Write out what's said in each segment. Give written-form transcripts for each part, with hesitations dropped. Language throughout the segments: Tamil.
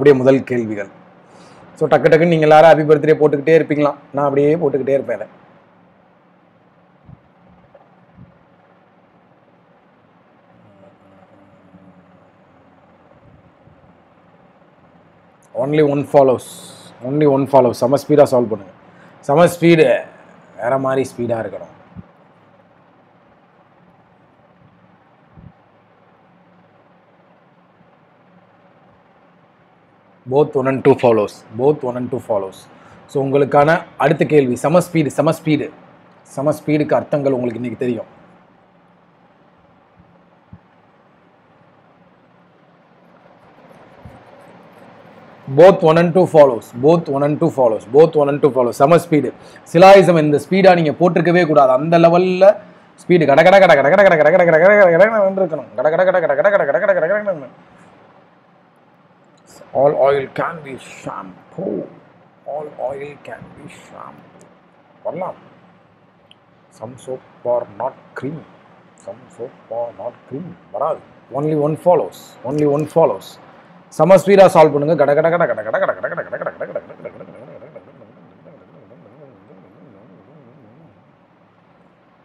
அப்படியே முதல் கேள்விகள். ஸோ டக்கு டக்குன்னு நீங்கள் எல்லாரும் ஹாப்பி பர்த்டே போட்டுக்கிட்டே இருப்பீங்களா? நான் அப்படியே போட்டுக்கிட்டே இருப்பேன். Only one follows. செம ஸ்பீடாக சால்வ் பண்ணுங்கள். செம ஸ்பீடு வேற மாதிரி ஸ்பீடாக இருக்கணும். Both 1 and 2 follows. ஸோ உங்களுக்கான அடுத்த கேள்வி செம ஸ்பீடுக்கு அர்த்தங்கள் உங்களுக்கு இன்னைக்கு தெரியும். both 1 and 2 follows. செம ஸ்பீடு. சிலாயிசம் இந்த ஸ்பீடாக நீங்கள் போட்டிருக்கவே கூடாது. அந்த லெவலில் ஸ்பீடு கட கட கட கட கட கட கட கட கட கட கட இருக்கணும். கட கட கட கட கட கட கட கட கட கட. All oil can be shampoo. வரலாம். Some soap are not cream. வராது. Only one follows. செம ஸ்பீடாக சால்வ் பண்ணுங்க. கட கட கட கட கட கட கட கட கட கட கட கட.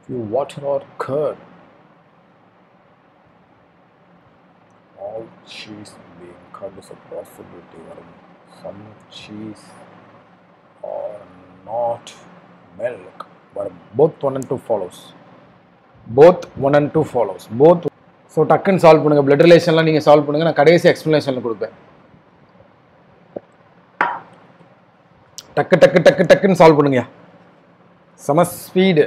Few water or curd. All cheese being curd is a possibility. Some cheese or not milk. Both 1 and 2 follows. So டக்குன்னு சால்வ் பண்ணுங்கள். பிளட் ரிலேஷன்லாம் நீங்கள் சால்வ் பண்ணுங்கள். நான் கடைசி எக்ஸ்ப்ளனேஷனில் கொடுப்பேன். டக்குன்னு சால்வ் பண்ணுங்க. செம ஸ்பீடு.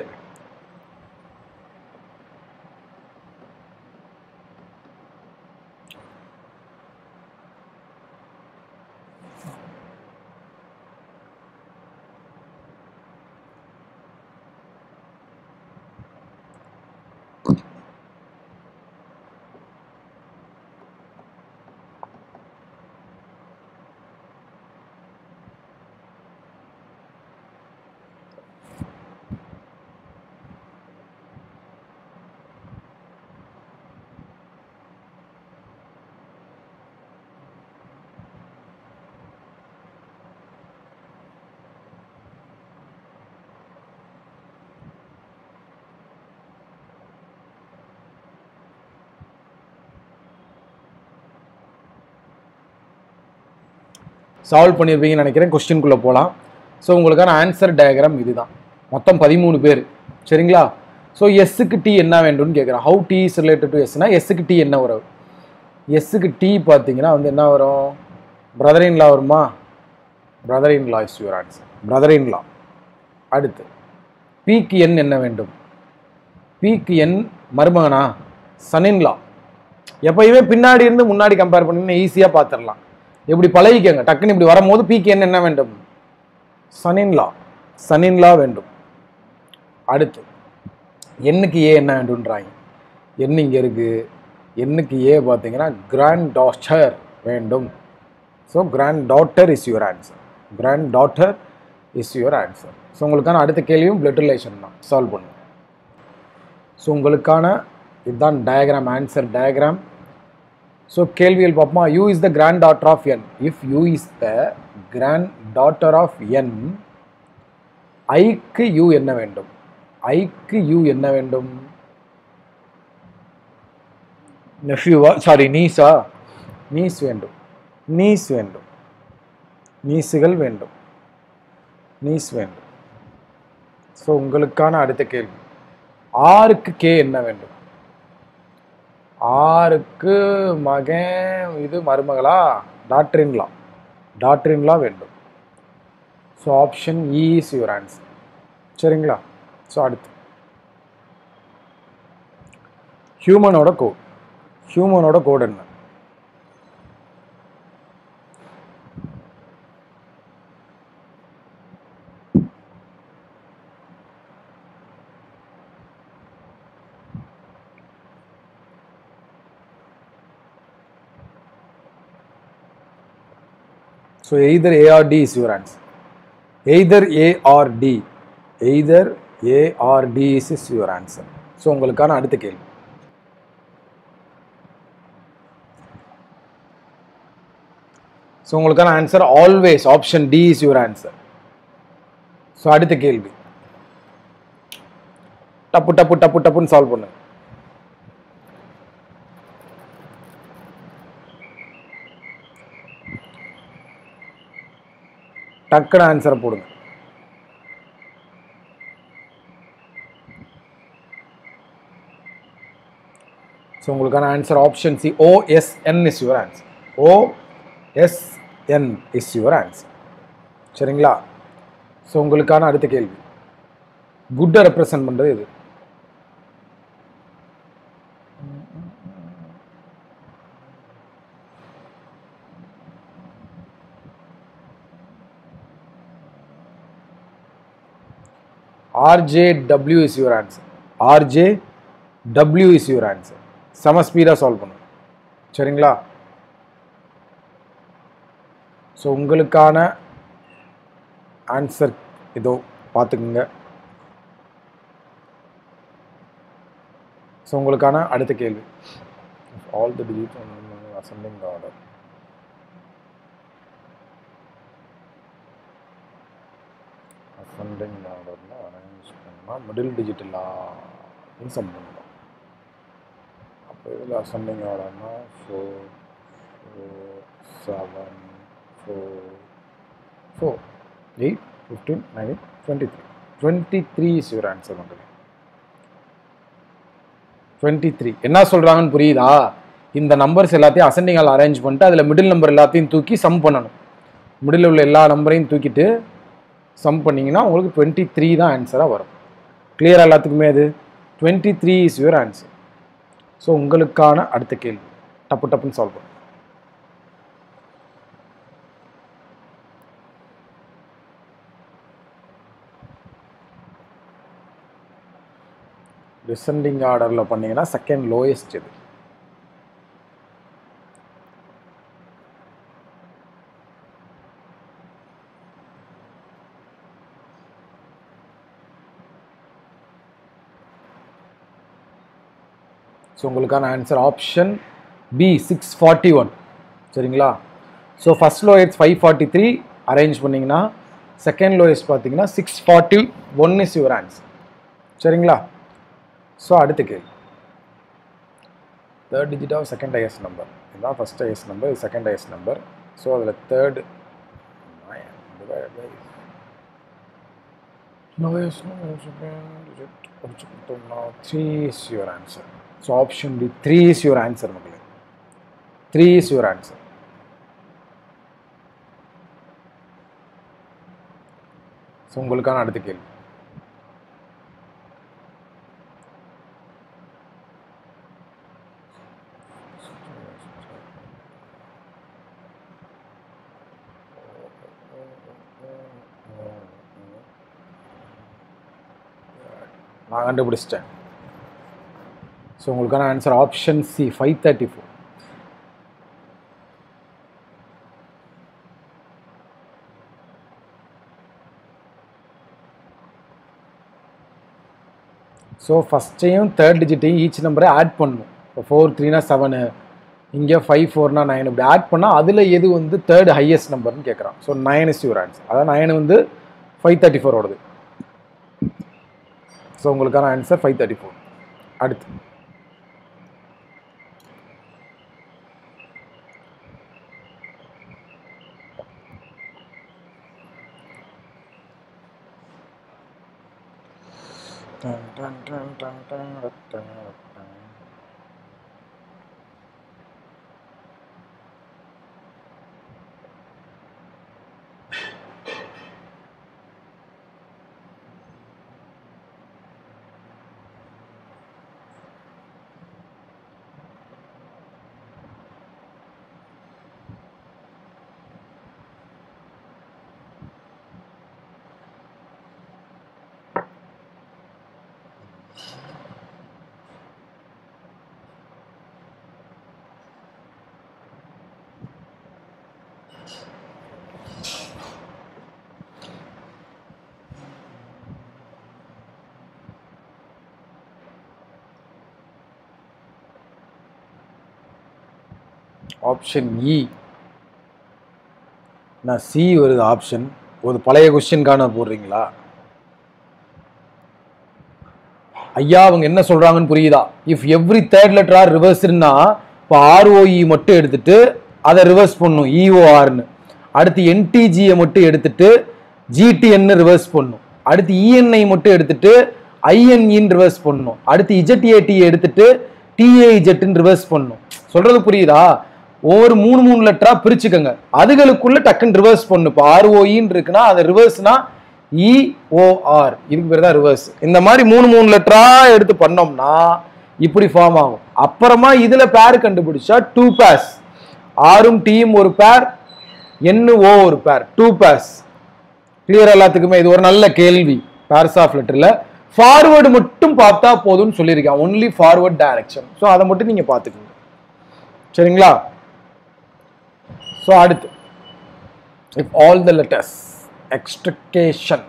சால்வ் பண்ணியிருப்பீங்கன்னு நினைக்கிறேன். கொஸ்டின்குள்ளே போகலாம். ஸோ உங்களுக்கான ஆன்சர் டயக்ராம் இதுதான். மொத்தம் 13 பேர். சரிங்களா? ஸோ எஸ்ஸுக்கு டி என்ன வேண்டும்னு கேட்குறேன். How T is related to எஸ்னா எஸ்ஸுக்கு டி என்ன வரும்? எஸ்ஸுக்கு டி பார்த்தீங்கன்னா வந்து என்ன வரும்? பிரதர் இன் லா வருமா? Brother in law is your answer. Brother in law. அடுத்து பிக்கு என் என்ன வேண்டும்? பிக்கு என் மருமகனா? சன் இன் லா. எப்பயுமே பின்னாடி இருந்து முன்னாடி கம்பேர் பண்ணிங்கன்னா ஈஸியாக பார்த்துடலாம். எப்படி பழகிக்கங்க. டக்குன்னு இப்படி வரும்போது பிக்கு என்ன வேண்டும்? சன் இன் லா வேண்டும். அடுத்து எண்ணுக்கு ஏ என்ன வேண்டும்ன்றாங்க. எண் இங்கே இருக்கு. எண்ணுக்கு ஏ பார்த்தீங்கன்னா கிராண்ட் டாட்டர் வேண்டும். So granddaughter is your answer. So உங்களுக்கான அடுத்த கேள்வியும் பிளட் ரிலேஷன் தான். சால்வ் பண்ணுங்க. ஸோ உங்களுக்கான இதுதான் டயக்ராம், ஆன்சர் டயக்ராம். ஸோ கேள்விகள் பார்ப்போமா? U is the granddaughter of N. If U is the granddaughter of N, ஐக்கு யூ என்ன வேண்டும்? நெஃப்யூவா? சாரி, நீஸா? நீஸ் வேண்டும். நீஸுகள் வேண்டும். ஸோ உங்களுக்கான அடுத்த கேள்வி, ஆருக்கு கே என்ன வேண்டும்? ஆருக்கு மகன் இது மருமகளா? டாட்டர் இன் லா வேண்டும். So option E is your answer. சரிங்களா? ஸோ அடுத்து ஹியூமனோட கோட் என்ன? So either A or D is your answer. Either A or D is your answer. So உங்களுக்கான அடுத்த கேள்வி, ஸோ உங்களுக்கான answer always option D is your answer. So அடுத்த கேள்வி டப்பு டப்பு டப்பு டப்புன்னு சால்வ் பண்ணுங்க. டக்குன்னு ஆன்சரை போடுங்க. ஸோ உங்களுக்கான answer option C OSN is your answer. OSN is your answer. சரிங்களா? ஸோ உங்களுக்கான அடுத்த கேள்வி குட்டை ரெப்ரசன்ட் பண்ணுறது இது. RJW is your answer. RJW is your answer. சம ஸ்பீடாக சால்வ் பண்ணுங்க. சரிங்களா? ஸோ உங்களுக்கான ஆன்சர் இதோ பார்த்துக்குங்க. ஸோ உங்களுக்கான அடுத்த கேள்வி all the digit ascending order. Ascending ஆர்டர்னா அரேஞ்ச் பண்ணால் மிடில் டிஜிட்டலாக சம் பண்ணலாம். அப்போ இதில் அசெண்டிங் ஆர்டர்னா 4 4 7 4 4 8 15 19 23. 23 இஸ் யுவர் ஆன்சர். மக்களே 23 என்ன சொல்கிறாங்கன்னு புரியுதா? இந்த நம்பர்ஸ் எல்லாத்தையும் அசெண்டிங் ஆல் அரேஞ்ச் பண்ணிட்டு அதில் மிடில் நம்பர் எல்லாத்தையும் தூக்கி சம் பண்ணணும். மிடில் உள்ள எல்லா நம்பரையும் தூக்கிட்டு சம் பண்ணிங்கன்னா உங்களுக்கு 23 தான் ஆன்சராக வரும். கிளியராக எல்லாத்துக்குமே அது 23 இஸ் யுவர் ஆன்சர். ஸோ உங்களுக்கான அடுத்த கேள்வி டப்பு டப்புன்னு சால்வ் பண்ணுங்க. டிசெண்டிங் ஆர்டரில் பண்ணீங்கன்னா செகண்ட் லோயஸ்ட் இது. ஸோ உங்களுக்கான ஆன்சர் ஆப்ஷன் பி 641. சரிங்களா? ஸோ ஃபர்ஸ்ட் லோயஸ்ட் 543 அரேஞ்ச் பண்ணிங்கன்னா செகண்ட் லோயஸ்ட் பார்த்தீங்கன்னா 641 இஸ் யுவர் ஆன்சர். சரிங்களா? ஸோ அடுத்த கேள்வி third digit of second highest number. இதுதான் ஃபர்ஸ்ட் ஹையஸ்ட் நம்பர், இது செகண்ட் ஹையஸ்ட் நம்பர். ஸோ அதில் தேர்ட் லோயஸ்ட் டிஜிட் படிச்சு கொடுத்தோம்னா 3 is your answer. So option D 3 is your answer. மக்களே 3 இஸ் யுவர் ஆன்சர். ஸோ உங்களுக்கான அடுத்த கேள்வி நான் கண்டுபிடிச்சிட்டேன். ஸோ உங்களுக்கான ஆன்சர் ஆப்ஷன் சி 534. ஸோ ஃபஸ்ட்டையும் தேர்ட் டிஜிட்டையும் ஈச் நம்பரை ஆட் பண்ணணும். இப்போ 4 3னா 7, இங்கே 5 4னா 9, இப்படி ஆட் பண்ணால் அதில் எது வந்து தேர்ட் ஹையஸ்ட் நம்பர்னு கேட்குறான். So 9 is your answer. அதான் 9 வந்து 534 ஓடுது. ஸோ உங்களுக்கான ஆன்சர் 534. அடுத்து ஆப்ஷன் இ நான் சி வருது ஆப்ஷன். ஒரு பழைய கொஸ்டின்கான போடுறீங்களா ஐயா? அவங்க என்ன சொல்றாங்கன்னு புரியுதா? If every third letter are ரிவர்ஸ்னா இப்போ ஆர்ஓஇ மட்டும் எடுத்துட்டு அதை ரிவர்ஸ் பண்ணும் இஓஆர்னு. அடுத்து என்டிஜியை மட்டும் எடுத்துட்டு ஜிடிஎன்னு ரிவர்ஸ் பண்ணும். அடுத்து இஎன்ஐ மட்டும் எடுத்துட்டு ஐஎன்இன்னு ரிவர்ஸ் பண்ணும். அடுத்து இஜெட்ஏடி எடுத்துட்டு டிஏஇஜெட்னு ரிவர்ஸ் பண்ணும். சொல்றது புரியுதா? ஒவ்வொரு மூணு லெட்டரா பிரிச்சுக்கோங்க, அதுகளுக்குள்ள டக்குன்னு ரிவர்ஸ் பண்ணும். இப்போ ஆர்ஓஇன்னு இருக்குன்னா அது ரிவர்ஸ்னா இஓஆர், இதுக்கு பேர் தான் ரிவர்ஸ். இந்த மாதிரி மூணு லெட்டரா எடுத்து பண்ணோம்னா இப்படி ஃபார்ம் ஆகும். அப்புறமா இதுல பேர் கண்டுபிடிச்சா டூ பேர்ஸ், ஆரும் டீம் ஒரு பேர், என்ஓ ஒரு பேர், டூ பேர்ஸ். கிளியர் எல்லாத்துக்குமே? இது ஒரு நல்ல கேள்வி. பேர்ஸ் ஆஃப் லெட்டர்ல ஃபார்வர்டு மட்டும் பார்த்தா போதும்னு சொல்லியிருக்கேன், ஒன்லி ஃபார்வர்ட் டைரக்ஷன். ஸோ அதை மட்டும் நீங்க பார்த்துக்கோங்க, சரிங்களா? ஸோ அடுத்து, if all the letters extrication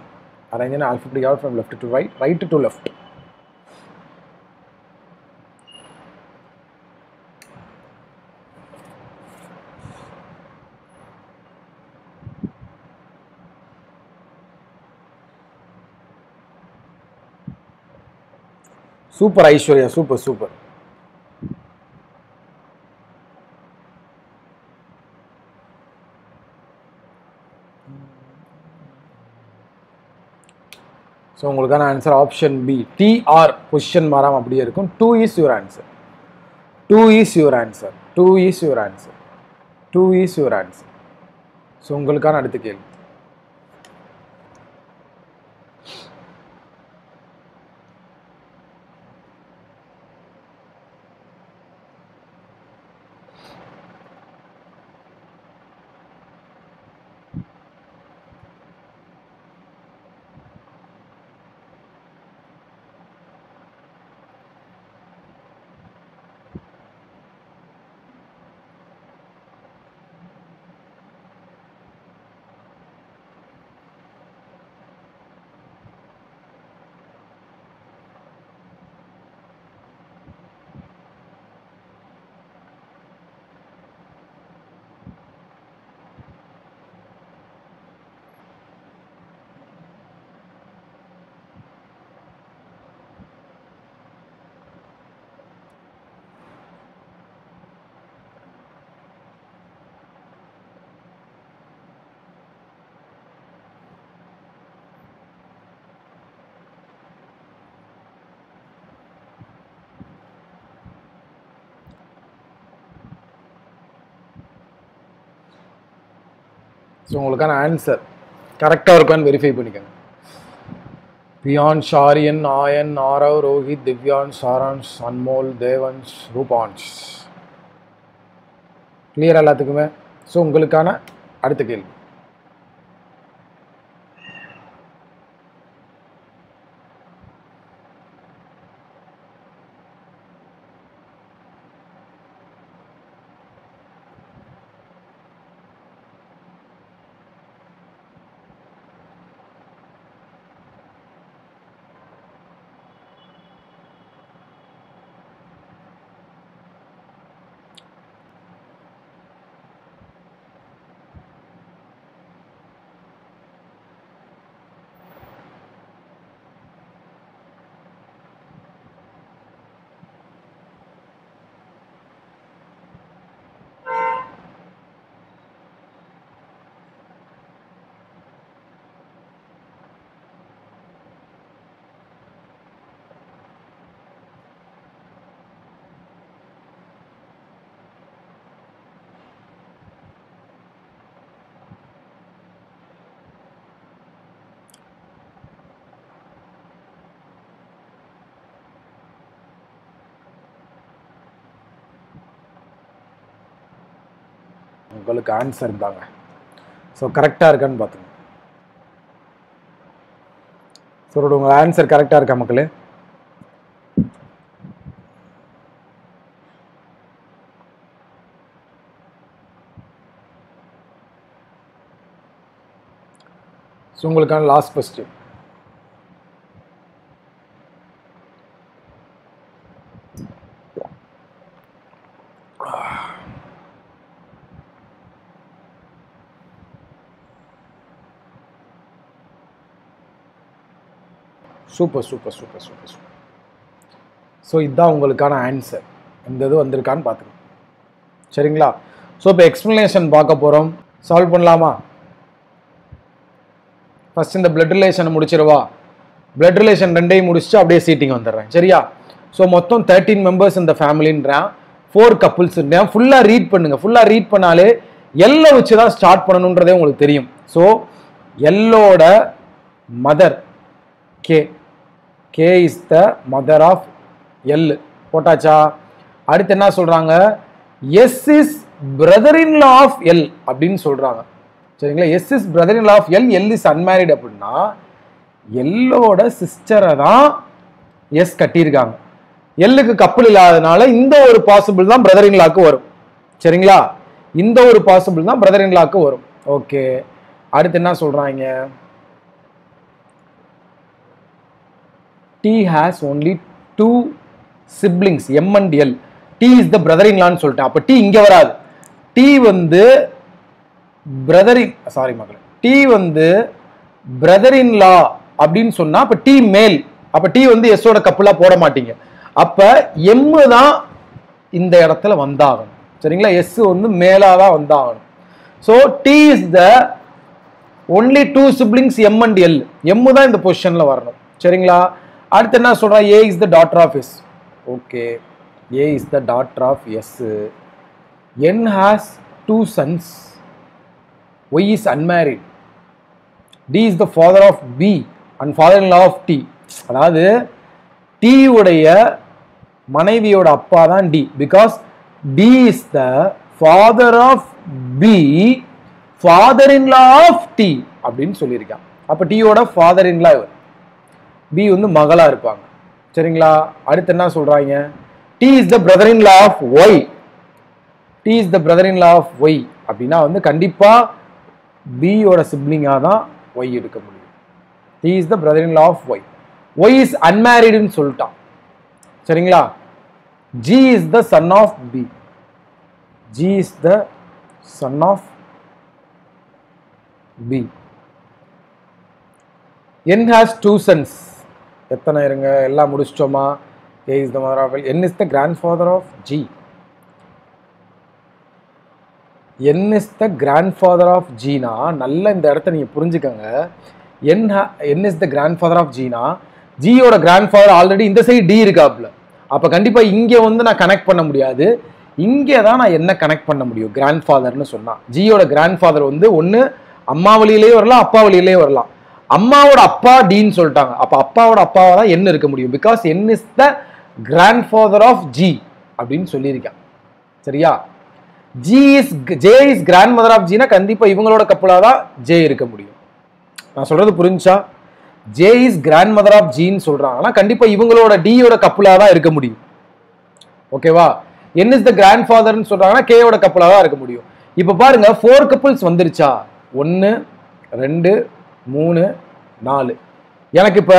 arranged in alphabetic order from left to right, right to left. Super Aishwarya, super, super. So உங்களுக்கான answer option B. T R position மாறாம அப்படியே இருக்கும். 2 is your answer. 2 is your answer. 2 is your answer. 2 is your answer. So உங்களுக்கான அடுத்த கேள்வி. ஸோ உங்களுக்கான ஆன்சர் கரெக்டாக இருக்கான்னு வெரிஃபை பண்ணிக்கோங்க. பியான், ஷாரியன், ஆயன், ஆரவ், ரோஹித், திவ்யான், சாரான்ஷ், அன்மோல், தேவன்ஷ், ரூபான்ஷ். கிளியர் எல்லாத்துக்குமே? ஸோ உங்களுக்கான அடுத்த கேள்வி. உங்களுக்கு ஆன்சர் தாங்க. ஸோ கரெக்டாக இருக்கான்னு பார்த்துங்க. ஸோ உங்கள் ஆன்சர் கரெக்டாக இருக்கா மக்களே? ஸோ உங்களுக்கான last question. Super super super super super. So இதுதான் உங்களுக்கான ஆன்சர். இந்த இது வந்திருக்கான்னு பார்த்துக்கோங்க. சரிங்களா? ஸோ இப்போ எக்ஸ்பிளனேஷன் பார்க்க போகிறோம். சால்வ் பண்ணலாமா? ஃபர்ஸ்ட் இந்த பிளட் ரிலேஷனை முடிச்சிருவா. பிளட் ரிலேஷன் ரெண்டையும் முடிச்சுட்டு அப்படியே சீட்டிங் வந்துடுறேன். சரியா? ஸோ மொத்தம் 13 மெம்பர்ஸ் இந்த ஃபேமிலின்றான், 4 கப்புள்ஸ்ன்றேன். ஃபுல்லாக ரீட் பண்ணுங்க. ஃபுல்லாக ரீட் பண்ணாலே எல்லை வச்சு தான் ஸ்டார்ட் பண்ணணுன்றதே உங்களுக்கு தெரியும். ஸோ எல்லோட mother K, K is the mother of L போட்டாச்சா? அடுத்து என்ன சொல்றாங்க? S is brother in law of L அப்படின்னு சொல்றாங்க. சரிங்களா? S is brother in law of L, L is unmarried அப்படின்னா எல்லோட சிஸ்டரை தான் எஸ் கட்டியிருக்காங்க. எல்லுக்கு கப்பல் இல்லாதனால இந்த ஒரு பாசிபிள் தான் பிரதர் இன் லாக்கு வரும். சரிங்களா? இந்த ஒரு பாசிபிள் தான் பிரதர் இன் லாக்கு வரும். ஓகே, அடுத்து என்ன சொல்றாங்க? T has only 2 siblings, M and L. T is the brother in law ன்னு சொல்லிட்டேன். அப்ப T இங்க வராது. T வந்து brother in, சாரி மக்களே, T வந்து brother in law அப்படின்னு சொன்னா அப்ப T மேல். அப்ப T வந்து S ஓட கப்பலா போட மாட்டீங்க. அப்ப M தான் இந்த இடத்துல வந்தாகணும். சரிங்களா? S வந்து மேலா தான் வந்தாகணும். So T is the only 2 siblings M and L. M தான் இந்த பொசிஷன்ல வரணும். சரிங்களா? அடுத்து என்ன சொல்றா? A is the daughter of S. Okay, A is the daughter of S. N has 2 sons. Y is unmarried. D is the father of B and father-in-law of T. அதாவது T உடைய மனைவியோட அப்பா தான் D, because D is the father of B, father-in-law of T அப்படின்னு சொல்லியிருக்கான். அப்ப T ஓட father-in-law இவர், B வந்து மகளா இருப்பாங்க. சரிங்களா? அடுத்து என்ன சொல்றாங்க? T is the brother-in-law of Y. T is the brother-in-law of Y அப்படின்னா வந்து கண்டிப்பா B ஓட சிப்ளிங்கா தான் Y எடுக்க முடியும். T is the brother-in-law of Y. Y is unmarried ன்னு சொல்லிட்டான். சரிங்களா? G is the son of B. G is the son of B. N has 2 sons. எத்தனை இருங்க? எல்லாம் முடிச்சிட்டோமா? A is the mother of L. N is the grandfather of G. N is the grandfather of G னா நல்ல இந்த இடத்த நீங்க புரிஞ்சுக்கங்க. N is the grandfather of G னா G ஓட grandfather ஆல்ரெடி இந்த சைடு D இருக்காப்ல. அப்ப கண்டிப்பா இங்க வந்து நான் கனெக்ட் பண்ண முடியாது. இங்கே தான் நான் என்ன கனெக்ட் பண்ண முடியும்? கிராண்ட்ஃபாதர்னு சொன்னா G ஓட grandfather வந்து ஒன்னு அம்மா வழியிலேயே வரலாம், அப்பா வழியிலேயே வரலாம். அம்மாவோட அப்பா டின்னு சொல்லிட்டாங்க. அப்ப அப்பாவோட அப்பாவா தான் என்ன இருக்க முடியும்? Because N is the grandfather of G அப்படின்னு சொல்லியிருக்கான். சரியா? J is grand mother of ஜினா கண்டிப்பா இவங்களோட கப்பலா தான் ஜே இருக்க முடியும். நான் சொல்றது புரிஞ்சா? J is grand mother of ஜின்னு சொல்றாங்கன்னா கண்டிப்பா இவங்களோட டியோட கப்பலா தான் இருக்க முடியும். ஓகேவா? என் இஸ் த கிராண்ட் ஃபாதர்னு சொல்றாங்கன்னா கேயோட கப்பலா தான் இருக்க முடியும். இப்ப பாருங்க 4 கப்பல்ஸ் வந்துருச்சா? 1 2 3 4. எனக்கு இப்ப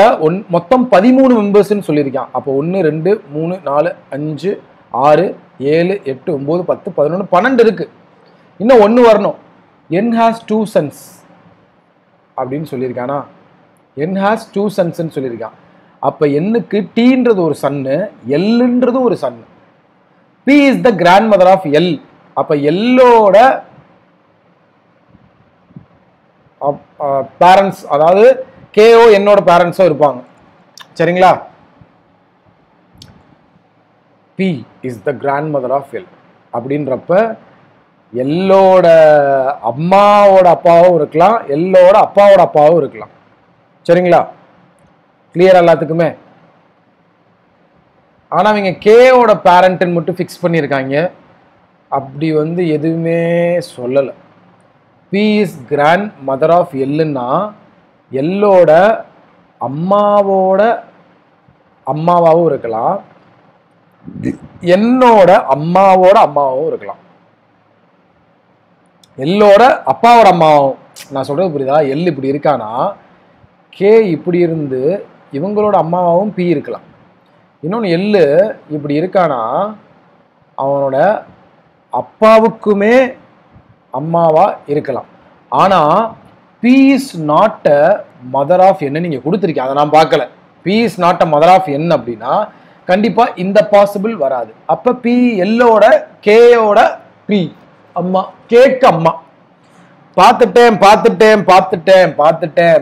மொத்தம் 13 மெம்பர்ஸ்ன்னு சொல்லியிருக்கான். அப்போ 1 2 3 4 5 6 7 8 9 10 11 12 இருக்கு. இன்னும் 1 வரணும். N has 2 sons அப்படின்னு சொல்லியிருக்கானா? N has 2 sonsன்னு சொல்லியிருக்கான். அப்ப Nக்கு Tன்றது ஒரு சன்னு, Lன்றது ஒரு சன்னு. P is the grandmother of L. அப்ப Lோட பேரண்ட்ஸ், அதாவது கேஓ என்னோட பேரண்ட்ஸோ இருப்பாங்க. சரிங்களா? P is the grandmother of L அப்படின்றப்ப எல்லோட அம்மாவோட அப்பாவும் இருக்கலாம், எல்லோட அப்பாவோட அப்பாவும் இருக்கலாம். சரிங்களா? கிளியர் எல்லாத்துக்குமே? ஆனா அவங்க கேஓட பேரண்ட்னு மட்டும் ஃபிக்ஸ் பண்ணியிருக்காங்க. அப்படி வந்து எதுவுமே சொல்லலை. P is grand mother of Lன்னா எல்லோட அம்மாவோட அம்மாவாகவும் இருக்கலாம், என்னோட அம்மாவோட அம்மாவும் இருக்கலாம், எல்லோட அப்பாவோட அம்மாவும். நான் சொல்றது புரியுதா? எல் இப்படி இருக்கானா கே இப்படி இருந்து இவங்களோட அம்மாவாவும் பி இருக்கலாம். இன்னொன்று எல்லு இப்படி இருக்கானா அவனோட அப்பாவுக்குமே அம்மாவா இருக்கலாம். ஆனா P is not a mother of என்ன நீங்க கொடுத்துருக்கீங்க, அதை நான் பார்க்கல. P is not a mother of n அப்படின்னா கண்டிப்பா இந்த பாசிபிள் வராது. அப்ப P எல்லோட Kயோட P அம்மா கேக்கு அம்மா. பார்த்துட்டேன்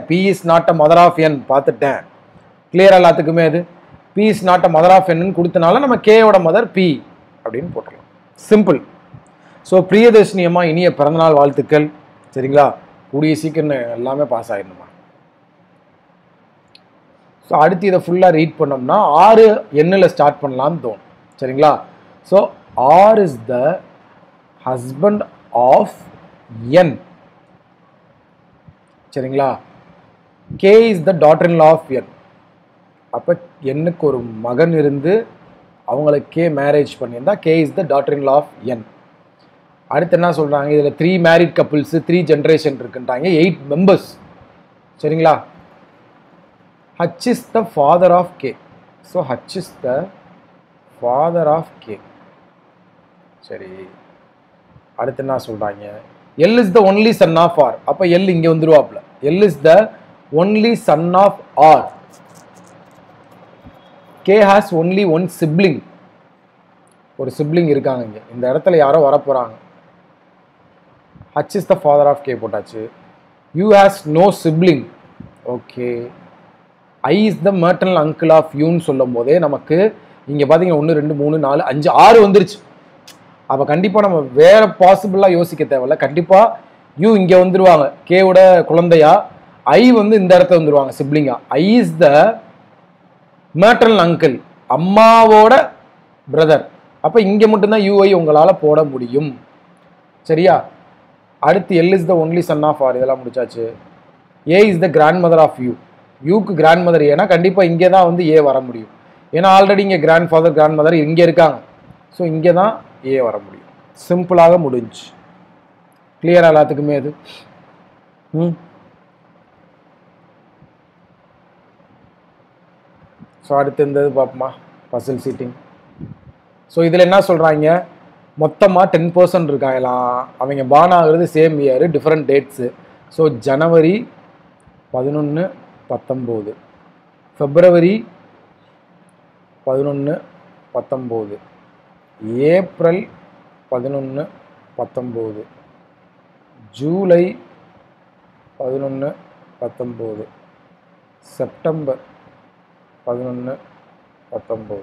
P is not a mother of n பார்த்துட்டேன். கிளியரா எல்லாத்துக்குமே அது P is not a mother of n ன்னு கொடுத்தனால நம்ம Kயோட மதர் P அப்படின்னு போட்டுக்கலாம். சிம்பிள். ஸோ பிரியதர்ஷினி அம்மா இனிய பிறந்தநாள் வாழ்த்துக்கள். சரிங்களா? கூடிய சீக்கிரம் எல்லாமே பாஸ் ஆயிடணுமா. ஸோ அடுத்து இதை ஃபுல்லாக ரீட் பண்ணோம்னா 6 எண்ணில் ஸ்டார்ட் பண்ணலான்னு தோணும். சரிங்களா? So R is the husband of n. சரிங்களா? K is the daughter-in-law of n. அப்போ என்னுக்கு ஒரு மகன் இருந்து அவங்களுக்கு மேரேஜ் பண்ணியிருந்தா K is the daughter-in-law of n. அடுத்து என்ன சொல்கிறாங்க, இதில் 3 மேரிட் கப்புள்ஸு 3 ஜென்ரேஷன் இருக்குன்றாங்க, 8 மெம்பர்ஸ். சரிங்களா? H is the father of K. So H is the father of K. சரி, அடுத்து என்ன சொல்கிறாங்க, L is the only son of R. அப்போ L இங்கே வந்துருவாப்புல. L is the only son of R. K has only one sibling. ஒரு sibling இருக்காங்க இங்கே. இந்த இடத்துல யாரோ வரப்போகிறாங்க. H is the father of K போட்டாச்சு. U has no sibling. Okay. I is the maternal uncle of U ன்னு சொல்லும் போதே நமக்கு இங்கே பார்த்தீங்கன்னா 1 2 3 4 5 6 வந்துருச்சு. அப்போ கண்டிப்பாக நம்ம வேற பாசிபிளாக யோசிக்க தேவையில்ல. கண்டிப்பாக U இங்கே வந்துருவாங்க கேவோட குழந்தையா. I வந்து இந்த இடத்துல வந்துருவாங்க சிப்ளிங்கா. I is the maternal uncle, அம்மாவோட பிரதர். அப்போ இங்கே மட்டும்தான் UI உங்களால் போட முடியும். சரியா? அடுத்து L is the only son of R. இதெல்லாம் முடிச்சாச்சு. A is the grandmother of U. யூக்கு கிராண்ட் மதர் ஏன்னா கண்டிப்பாக இங்கே தான் வந்து ஏ வர முடியும். ஏன்னா ஆல்ரெடி இங்கே கிராண்ட் ஃபாதர் கிராண்ட் மதர் இங்கே இருக்காங்க. ஸோ இங்கே தான் ஏ வர முடியும். சிம்பிளாக முடிஞ்சு. கிளியராக எல்லாத்துக்குமே அது. ஸோ அடுத்து இந்த இது பார்ப்போமா, பசில் சீட்டிங். ஸோ இதில் என்ன சொல்கிறாங்க, மொத்தமாக 10% இருக்காங்களாம். அவங்க பார்ன் ஆகுறது same year, different dates. So ஜனவரி 11 19, பிப்ரவரி 11 19, ஏப்ரல் 11 19, ஜூலை 11 19, செப்டம்பர் 11 19.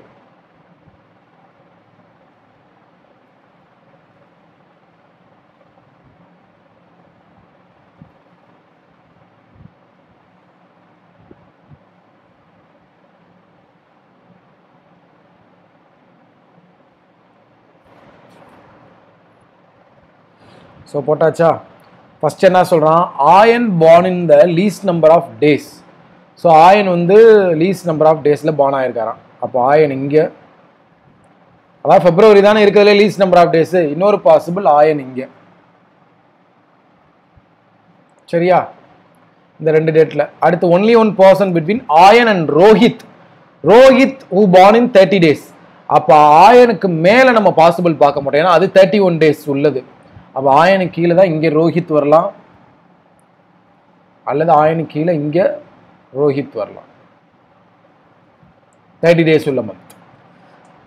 ஸோ போட்டாச்சா? ஃபஸ்ட் என்ன சொல்கிறான், Ayan born in the least number of days. So Ayan வந்து லீஸ்ட் நம்பர் ஆஃப் டேஸில் பார்ன் ஆகிருக்காராம். அப்போ ஆயன் இங்கே, அதாவது பிப்ரவரி தானே இருக்கிறதுல லீஸ்ட் நம்பர் ஆஃப் டேஸு. இன்னொரு பாசிபிள் ஆயன் இங்கே. சரியா? இந்த 2 டேட்டில். அடுத்து only one person between Ayan and Rohit. Rohit who born in 30 days. அப்போ ஆயனுக்கு மேலே நம்ம பாசிபிள் பார்க்க மாட்டோம், ஏன்னா அது 31 days உள்ளது. அப்போ ஆயனுக்கு கீழே தான் இங்கே ரோஹித் வரலாம், அல்லது ஆயனுக்கு கீழே இங்கே ரோஹித் வரலாம். 30 days உள்ள மந்த்.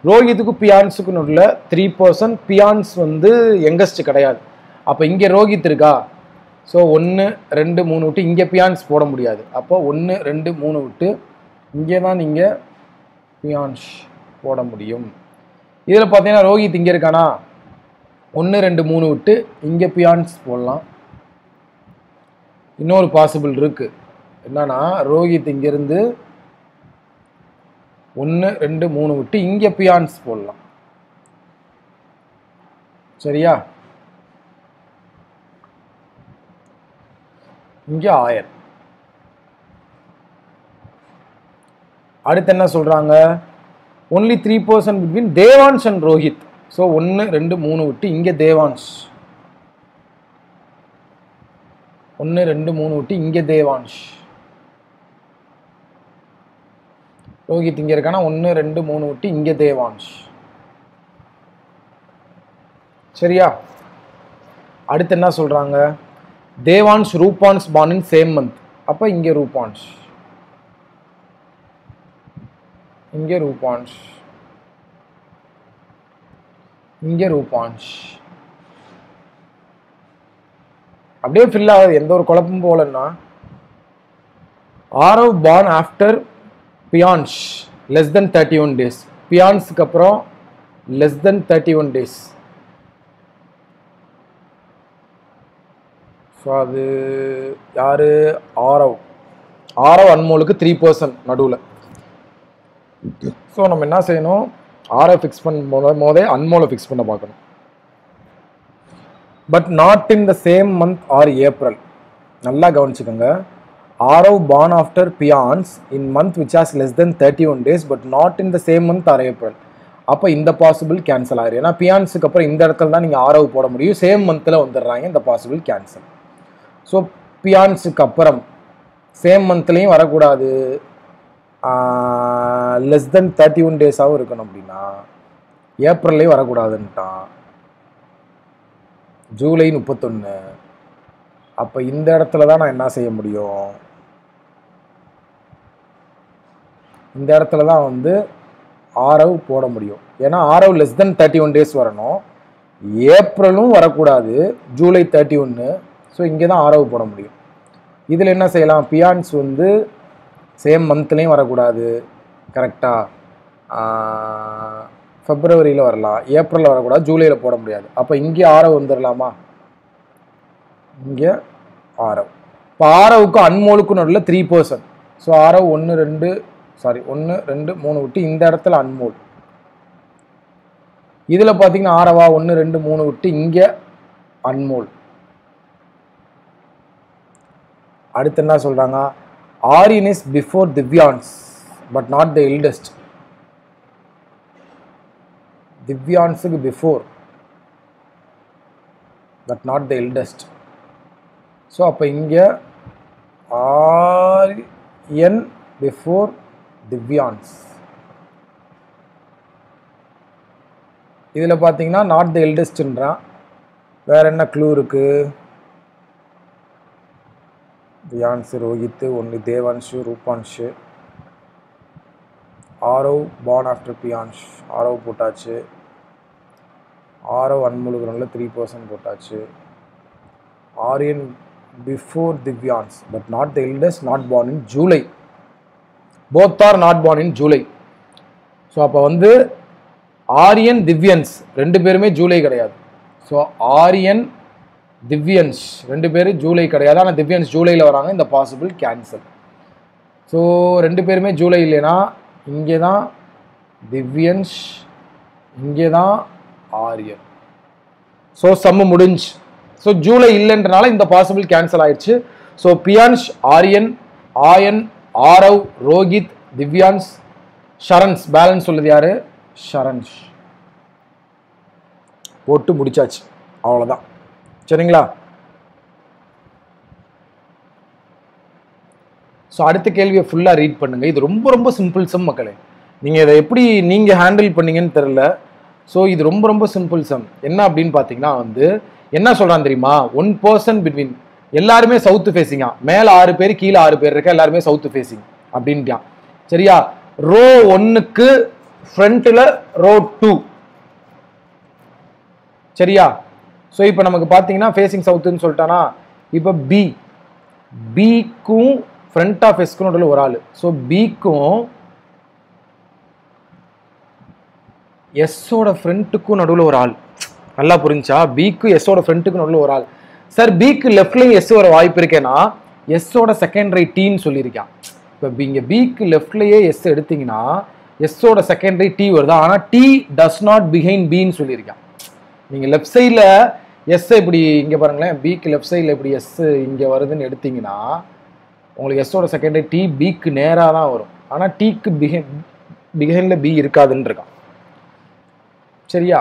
ரோஹித்துக்கு பியான்ஸுக்கு உள்ள 3%. பியான்ஸ் வந்து யங்கஸ்ட் கிடையாது. அப்போ இங்கே ரோஹித் இருக்கா. ஸோ 1 2 3 விட்டு இங்கே பியான்ஸ் போட முடியாது. அப்போ 1 2 3 விட்டு இங்கே தான் நீங்கள் பியான்ஸ் போட முடியும். இதில் பார்த்தீங்கன்னா ரோஹித் இங்கே இருக்கானா, 1 2 3 விட்டு இங்கே பியான்ஸ் போடலாம். இன்னொரு பாசிபிள் இருக்கு, என்னன்னா ரோஹித் இங்கிருந்து 1 2 3 விட்டு இங்கே பியான்ஸ் போடலாம். சரியா? இங்கே ஆயன். அடுத்து என்ன சொல்றாங்க, only 3% between Devansh and Rohit. So 1 2 3 விட்டு இங்கே தேவான்ஷ், 1 2 3 விட்டு இங்கே தேவான்ஷ். ரோஹித் இங்கே இருக்கானா, 1 2 3 விட்டு இங்கே தேவான்ஷ். சரியா? அடுத்து என்ன சொல்றாங்க, தேவான்ஷ் ரூபான்ஸ் பார்ன் இன் சேம் மந்த். அப்போ இங்கே ரூபான்ஷ். இங்கே ரூபான்ஷ், இங்கே ரூபான்ஷ். அப்படியே ஃபில் ஆகுது, எந்த ஒரு குழப்பமும் போலன்னா. Aarav born after Piyansh less than 31 days. பியான்ஸுக்கு அப்புறம் லெஸ் தென் 31 days. ஸோ அது யாரு? ஆரவ். ஆரவ் அன்மோலுக்கு 3% நடுவில். ஸோ நம்ம என்ன செய்யணும்? ஆரவ் ஃபிக்ஸ் பண்ணும் போதே அன்மோலை ஃபிக்ஸ் பண்ண பார்க்கணும். But not in the same month or April. நல்லா கவனிச்சுக்கோங்க. Aarav born after beans in month which has less than 31 days but not in the same month or April. அப்போ இந்த பாசிபிள் கேன்சல் ஆயிரும். ஏன்னா பியான்ஸுக்கு அப்புறம் இந்த இடத்துல தான் நீங்கள் ஆரவ் போட முடியும். சேம் மந்தில் வந்துடுறாங்க, இந்த பாசிபிள் கேன்சல். ஸோ பியான்ஸுக்கு அப்புறம் சேம் மந்த்லேயும் வரக்கூடாது, லெஸ் தென் 31 டேஸாகவும் இருக்கணும். அப்படின்னா ஏப்ரல்லையும் வரக்கூடாதுன்ட்டான், ஜூலை 31. அப்போ இந்த இடத்துல தான் நான் என்ன செய்ய முடியும்? இந்த இடத்துல தான் வந்து ஆரவ் போட முடியும். ஏன்னா ஆரவ் லெஸ் தென் 31 டேஸ் வரணும், ஏப்ரலும் வரக்கூடாது, ஜூலை 31. ஸோ இங்கே தான் ஆரவ் போட முடியும். இதில் என்ன செய்யலாம்? பியான்ஸ் வந்து சேம் மந்த்லேயும் வரக்கூடாது, கரெக்டாக ஃபெப்ரவரியில் வரலாம், ஏப்ரலில் வரக்கூடாது, ஜூலையில் போட முடியாது. அப்போ இங்கே ஆரவ் வந்துடலாமா? இங்கே ஆரவ். இப்போ ஆரவுக்கு அன்மோலுக்கு நடுவில் 3%. ஸோ ஆரவ் 1 2 3 விட்டு இந்த இடத்துல அன்மோல். இதில் பார்த்தீங்கன்னா ஆரவா 1 2 3 விட்டு இங்கே அன்மோல். அடுத்து என்ன சொல்கிறாங்க? Aryan is before Divyansh but not the eldest. திவ்யான்ஸுக்கு before but not the eldest. So அப்போ இங்கே ஆரியன் பிஃபோர் திவ்யான்ஸ். இதில் பார்த்தீங்கன்னா நாட் த எல்டஸ்ட்ன்றான். வேற என்ன க்ளூ இருக்கு? திவ்யான்ஸ், ரோஹித், ஒன்று தேவான்ஷு, ரூபான்ஷு. ஆரவ் born ஆஃப்டர் பியான்ஷ், ஆரவ் போட்டாச்சு. ஆரவ் அன்முழுகிறனில் 3% போட்டாச்சு. Aryan before Divyansh but not the eldest, not born in July. Both are not born in July. So அப்போ வந்து ஆரியன் திவ்யன்ஸ் ரெண்டு பேருமே ஜூலை கிடையாது. ஸோ ஆரியன் திவ்யன்ஸ் ரெண்டு பேரும் ஜூலை கிடையாது, ஆனால் திவ்யன்ஸ் ஜூலையில் வராங்க, இந்த பாசிபிள் கேன்சல். ஸோ ரெண்டு பேருமே ஜூலை இல்லைன்னா இங்கே தான் திவ்யன்ஸ், இங்கே தான் ஆரியன். ஸோ சம்மு முடிஞ்சு. ஸோ ஜூலை இல்லைன்றனால இந்த பாசிபிள் கேன்சல் ஆயிடுச்சு. ஸோ பியான்ஷ், ஆரியன், ஆயன், ஆரவ், ரோஹித், திவ்யான்ஸ், ஷரன்ஸ். பேலன்ஸ் சொல்லுது யாரு? ஷரன்ஸ். போட்டு முடிச்சாச்சு, அவ்வளோதான். சரிங்களா? ஸோ அடுத்த கேள்வியை ஃபுல்லாக ரீட் பண்ணுங்க. இது ரொம்ப ரொம்ப சிம்பிள் சம் மக்களே. நீங்கள் இதை எப்படி நீங்கள் ஹேண்டில் பண்ணீங்கன்னு தெரில. ஸோ இது ரொம்ப ரொம்ப சிம்பிள் சம். என்ன அப்படின்னு பார்த்தீங்கன்னா வந்து என்ன சொல்கிறான் தெரியுமா? 1% பிட்வீன் எல்லாருமே சவுத்து ஃபேஸிங்கா, மேலே 6 பேர் கீழே 6 பேர் இருக்க, எல்லாருமே சவுத்து ஃபேஸிங் அப்படின்ட்டான். சரியா? ரோ 1க்கு ஃப்ரண்ட்டில் ரோ 2. சரியா? ஸோ இப்போ நமக்கு பார்த்தீங்கன்னா ஃபேஸிங் சவுத்துன்னு சொல்லிட்டானா, இப்போ பிக்கும் ஃப்ரண்ட் ஆஃப் எஸ்க்கு நடுவில் ஒரு ஆள். ஸோ பிக்கும் எஸ்ஸோட ஃப்ரண்ட்டுக்கும் நடுவில் ஒரு ஆள். நல்லா புரிஞ்சா? பிக்கு எஸ்ஸோட ஃப்ரண்ட்டுக்கு நடுவில் ஒரு ஆள். சார் பிக்கு லெஃப்ட்லையும் எஸ் வர வாய்ப்பு இருக்கேன்னா எஸ்ஸோட செகண்டரி டீன்னு சொல்லியிருக்கான். இப்போ இங்கே பிக்கு லெஃப்ட்லேயே எஸ் எடுத்தீங்கன்னா எஸ்ஸோட செகண்டரி டி வருதா, ஆனால் டி டஸ் நாட் பிஹைண்ட் பின்னு சொல்லியிருக்கான். நீங்கள் லெஃப்ட் சைடில் எஸ் இப்படி இங்கே பாருங்களேன், பிக்கு லெஃப்ட் சைடில் இப்படி எஸ் இங்கே வருதுன்னு எடுத்தீங்கன்னா உங்களுக்கு எஸ்ஸோட செகண்டரி டி பிக்கு நேராக தான் வரும், ஆனால் டீக்கு பிஹைண்டில் பி இருக்காதுன்னு இருக்கான். சரியா?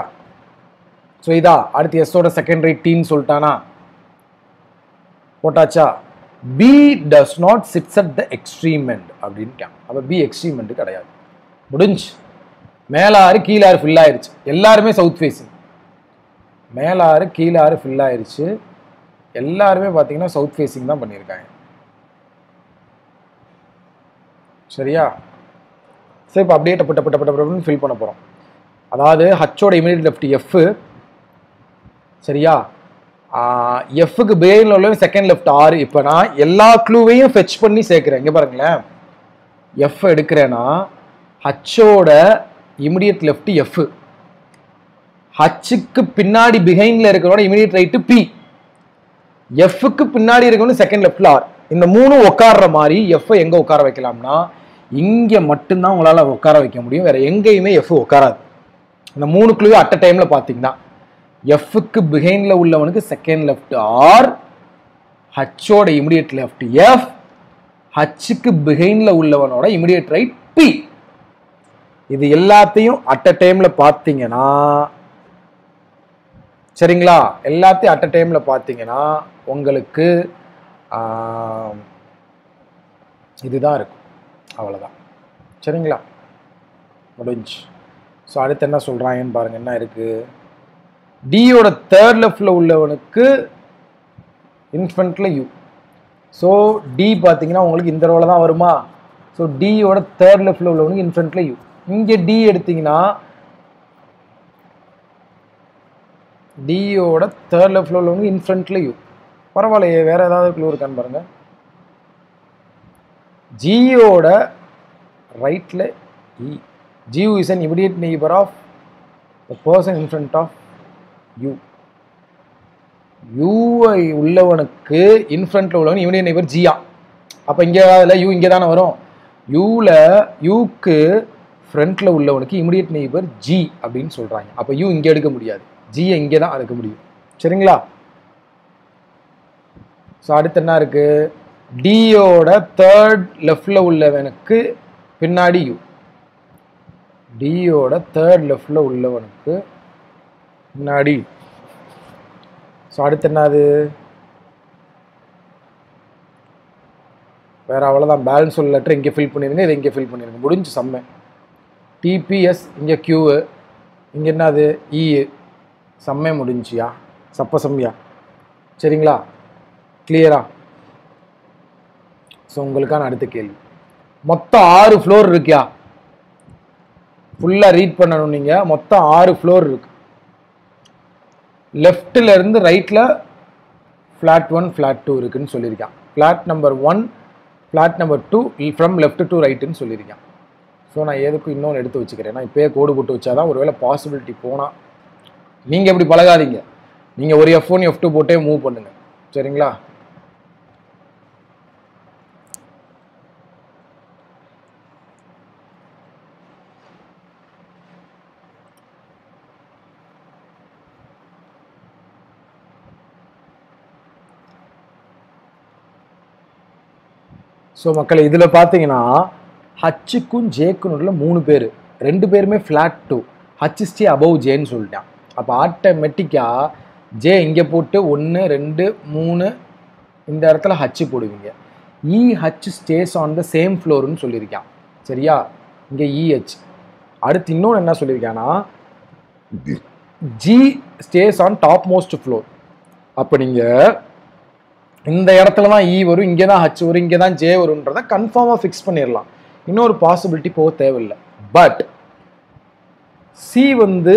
ஸோ இதா அடுத்து எஸ்ஸோட செகண்டரி டீன்னு சொல்லிட்டானா, போட்டாச்சா? B does not sits at the extreme end அப்படின்ட்டான். அப்போ பி எக்ஸ்ட்ரீம் எண்ட் கிடையாது. முடிஞ்சு. மேலாறு கீழாறு ஃபில் ஆயிடுச்சு, எல்லாருமே சவுத் ஃபேஸிங். மேலாறு கீழாறு ஃபில் ஆயிடுச்சு, எல்லாருமே பார்த்தீங்கன்னா சவுத் ஃபேஸிங் தான் பண்ணியிருக்காங்க. சரியா? ஸோ இப்போ அப்படியே டப்பு ஃபில் பண்ண போகிறோம். அதாவது ஹச்சோட இமீடியட் லெஃப்ட் எஃப், சரியா, எஃப்க்கு பிஹைண்ட்ல உள்ள செகண்ட் லெஃப்ட் ஆர். இப்போ நான் எல்லா க்ளூவையும் ஃபெச் பண்ணி சேர்க்குறேன். இங்கே பாருங்களேன், எஃப் எடுக்கிறேன்னா ஹச்சோட இமிடியட் லெஃப்ட் எஃப், ஹச்சுக்கு பின்னாடி பிஹைண்ட்ல இருக்கிறோட இமிடியட் ரைட்டு பி, எஃப்க்கு பின்னாடி இருக்கணும் செகண்ட் லெஃப்ட்ல ஆர். இந்த மூணும் உட்கார்ற மாதிரி எஃப் எங்க உட்கார வைக்கலாம்னா இங்க மட்டும்தான் உங்களால உட்கார வைக்க முடியும், வேற எங்கேயுமே எஃப் உட்காராது. இந்த மூணு க்ளூ அட் அ டைம்ல பாத்தீங்கன்னா எஃப்க்கு பிஹைண்ட்ல உள்ளவனுக்கு செகண்ட் லெஃப்ட் ஆர், ஹச்சோட இமிடியட் லெஃப்ட் எஃப், ஹச்சுக்கு பிஹைண்ட்ல உள்ளவனோட இமிடியட் ரைட் பி. இது எல்லாத்தையும் அட் அ டைம்ல பாத்தீங்கன்னா, சரிங்களா, எல்லாத்தையும் அட் அ டைம்ல பாத்தீங்கன்னா உங்களுக்கு இதுதான் இருக்கும். அவ்வளவுதான், சரிங்களா, முடிஞ்சு. ஸோ அடுத்து என்ன சொல்றாங்கன்னு பாருங்க. என்ன இருக்கு, டியோட தேர்ட் லெஃப்ட்ல உள்ளவனுக்கு இன்ஃபரண்ட்ல யூ. ஸோ டி பார்த்தீங்கன்னா உங்களுக்கு இந்த ரோல தான் வருமா. ஸோ டியோட தேர்ட் லெஃப்ட்ல உள்ளவனுக்கு இன்ஃபரண்ட்ல யூ. இங்கே டி எடுத்தீங்கன்னா டியோட தேர்ட் லெஃப்ட்ல உள்ளவனுக்கு இன்ஃபரண்ட்ல யூ. பரவாயில்லையே, வேற ஏதாவது க்ளூ இருக்கான்னு பாருங்க. ஜியோட ரைட்ல E, G is an immediate neighbour of the person in front of U. யூஐ உள்ளவனுக்கு இன்ஃப்ரண்ட்ல உள்ளவன் இமிடியட் நெய்பர் ஜியா. அப்போ இங்கே அதில் யூ இங்கே தானே வரும். யூக்கு ஃப்ரண்ட்ல உள்ளவனுக்கு இமிடியட் நெய்பர் ஜி அப்படின்னு சொல்றாங்க. அப்போ யூ இங்கே எடுக்க முடியாது, ஜியை இங்கே தான் எடுக்க முடியும், சரிங்களா. ஸோ அடுத்து என்ன இருக்கு, டியோட தேர்ட் லெஃப்ட்ல உள்ளவனுக்கு பின்னாடி யூ, டியோட தேர்ட் லெஃப்ட்ல உள்ளவனுக்கு பின்னாடி. ஸோ அடுத்து என்னது, வேற அவ்வளோதான். பேலன்ஸ் உள்ள லெட்டர் இங்கே ஃபில் பண்ணிருங்க, இதை இங்கே ஃபில் பண்ணிருங்க, முடிஞ்சு செம்ம. டிபிஎஸ் இங்கே கியூ, இங்கே என்னது இ, செம்மே முடிஞ்சியா, சப்ப செம்மியா, சரிங்களா, கிளியரா. ஸோ உங்களுக்கான அடுத்த கேள்வி, மொத்தம் 6 ஃப்ளோர் இருக்கியா, ஃபுல்லாக ரீட் பண்ணணும் நீங்க. மொத்தம் 6 ஃப்ளோர் இருக்கு. லெஃப்ட்ல இருந்து ரைட்ல ஃபிளாட் 1 ஃபிளாட் 2 இருக்குன்னு சொல்லியிருக்கான். Flat number 1 flat number 2 from left to ரைட்டுன்னு சொல்லியிருக்கான். ஸோ நான் எதுக்கும் இன்னொன்று எடுத்து வச்சுக்கிறேன். நான் இப்போயே கோடு போட்டு வச்சாதான் ஒருவேளை பாசிபிலிட்டி போனால். நீங்கள் எப்படி பழகாதீங்க, நீங்கள் ஒரு F1 F2 போட்டே மூவ் பண்ணுங்க, சரிங்களா. ஸோ மக்களை இதில் பார்த்தீங்கன்னா ஹச்சுக்கும் ஜேக்கும் நடுவில் 3 பேர், 2 பேருமே ஃப்ளாட் 2, ஹச் ஸ்டே அபவ் ஜேன்னு சொல்லிட்டான். அப்போ ஆட்டோமேட்டிக்காக ஜே இங்கே போட்டு 1 2 3 இந்த இடத்துல ஹச்சு போடுவீங்க. H stays on the same ஃப்ளோர்னு சொல்லியிருக்கான், சரியா. இங்கே இஹெச். அடுத்து இன்னொன்று என்ன சொல்லியிருக்கான்னா G stays on top most floor. அப்போ நீங்கள் இந்த இடத்துல தான் இ வரும், இங்கே தான் ஹச் வரும், இங்கே தான் ஜே வரும்ன்றதை கன்ஃபார்மாக ஃபிக்ஸ் பண்ணிடலாம். இன்னொரு பாசிபிலிட்டி போக தேவையில்லை. பட் சி வந்து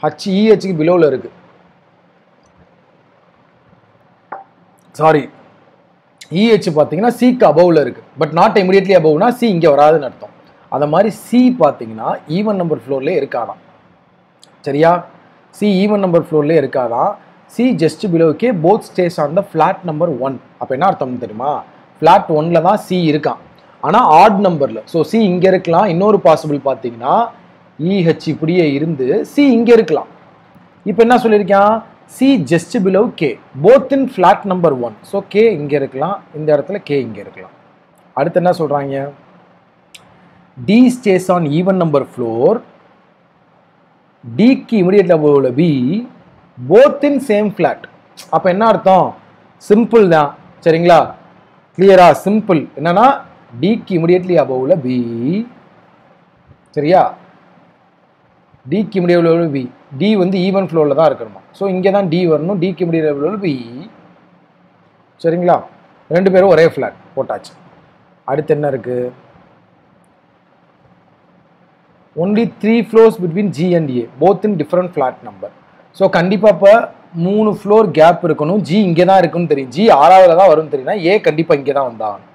ஹச் இஹெச்சுக்கு பிலோவில் இருக்கு, சாரி இஹெச் பார்த்தீங்கன்னா சிக்கு அபவ்ல இருக்கு. பட் நாட் இமிடியட்லி அபவ்னா சி இங்கே வராதுன்னு அர்த்தம். அதை மாதிரி சி பார்த்தீங்கன்னா ஈவன் நம்பர் ஃப்ளோர்லேயே இருக்காதான், சரியா. சி ஈவன் நம்பர் ஃப்ளோர்லேயே இருக்காதான். சி ஜஸ்ட் பிலோக்கே both stays on the flat number 1. அப்போ என்ன அர்த்தம் தெரியுமா, ஃபிளாட் 1ல தான் சி இருக்கான், ஆனால் ஆட் நம்பரில். ஸோ சி இங்கே இருக்கலாம். இன்னொரு பாசிபிள் பார்த்தீங்கன்னா இஹெச் இப்படியே இருந்து சி இங்கே இருக்கலாம். இப்போ என்ன சொல்லியிருக்கான், C just below K both in flat number 1. So K இங்கே இருக்கலாம், இந்த இடத்துல கே இங்கே இருக்கலாம். அடுத்து என்ன சொல்கிறாங்க, D stays on even number floor, டிக்கு இமிடியேட் அபவ்ல B both in same flat. அப்போ என்ன அர்த்தம், சிம்பிள் தான், சரிங்களா, கிளியரா. சிம்பிள் என்னன்னா டிக்கு இமிடியட்லி அபவ்ல பி, சரியா. டிக்கு இமிடியட்லி அபவ்ல பி, டி வந்து ஈவன் ஃப்ளோரில் தான் இருக்கணுமா. ஸோ இங்கே தான் டி வரணும், டிக்கு இமிடியட்லி அபவ்ல பி, சரிங்களா. 2 பேரும் ஒரே ஃபிளாட் போட்டாச்சு. அடுத்து என்ன இருக்கு? only 3 floors between G and A, both in different flat number. So கண்டிப்பாக இப்போ 3 ஃப்ளோர் கேப் இருக்கணும். G இங்கே தான் இருக்குன்னு தெரியும். G 6ஆவதுல தான் வரும்னு தெரியும்னா A கண்டிப்பாக இங்கே தான் வந்தாகணும்.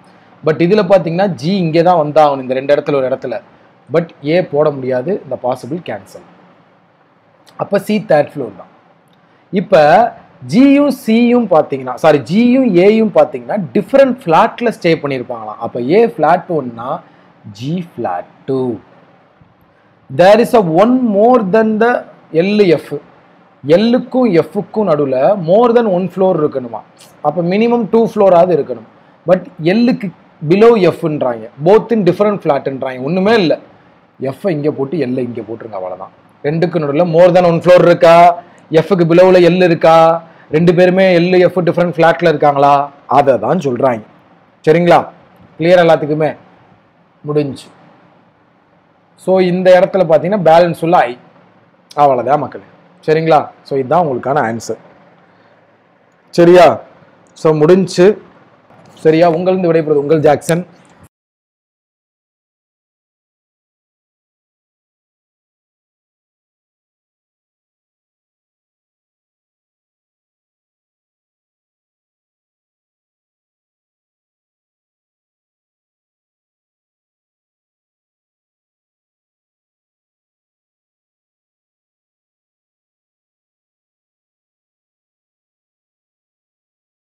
பட் இதில் பார்த்தீங்கன்னா G இங்கே தான் வந்தாகணும், இந்த 2 இடத்துல ஒரு இடத்துல. பட் A போட முடியாது, இந்த பாசிபிள் கேன்சல். அப்போ C தேர்ட் ஃப்ளோர் தான். இப்போ ஜியும் சியும் பார்த்தீங்கன்னா ஜியும் ஏயும் பார்த்தீங்கன்னா டிஃப்ரெண்ட் ஃப்ளாட்டில் ஸ்டே பண்ணியிருப்பாங்களாம். அப்போ A flat 1னா G flat 2. there is a one more than the LF. எல்லுக்கும் எஃப்க்கும் நடுவில் மோர் தென் 1 ஃப்ளோர் இருக்கணுமா. அப்போ மினிமம் 2 ஃப்ளோராவது இருக்கணும். பட் எல்லுக்கு பிலோ எஃப்ன்றாங்க, போத் இன் டிஃப்ரெண்ட் ஃப்ளாட்ன்றாங்க. ஒன்றுமே இல்லை, எஃப்ஐ இங்கே போட்டு எல்லை இங்கே போட்டுருங்க, அவ்வளோதான். ரெண்டுக்கு நடுவில் மோர் தென் 1 ஃப்ளோர் இருக்கா, எஃப்க்கு பிலோவில் எல் இருக்கா, 2 பேருமே எல் எஃப் டிஃப்ரெண்ட் ஃப்ளாட்டில் இருக்காங்களா, அதை தான் சொல்கிறாங்க. சரிங்களா? கிளியர் எல்லாத்துக்குமே? முடிஞ்சு. ஸோ இந்த இடத்துல பார்த்தீங்கன்னா பேலன்ஸ் உள்ள ஐ, அவ்வளோதான் மக்கள். சரிங்களா? ஸோ இதுதான் உங்களுக்கான ஆன்சர். சரியா? ஸோ முடிஞ்சு. சரியா? உங்களிருந்து விடைபெறுவது உங்கள் ஜாக்சன்.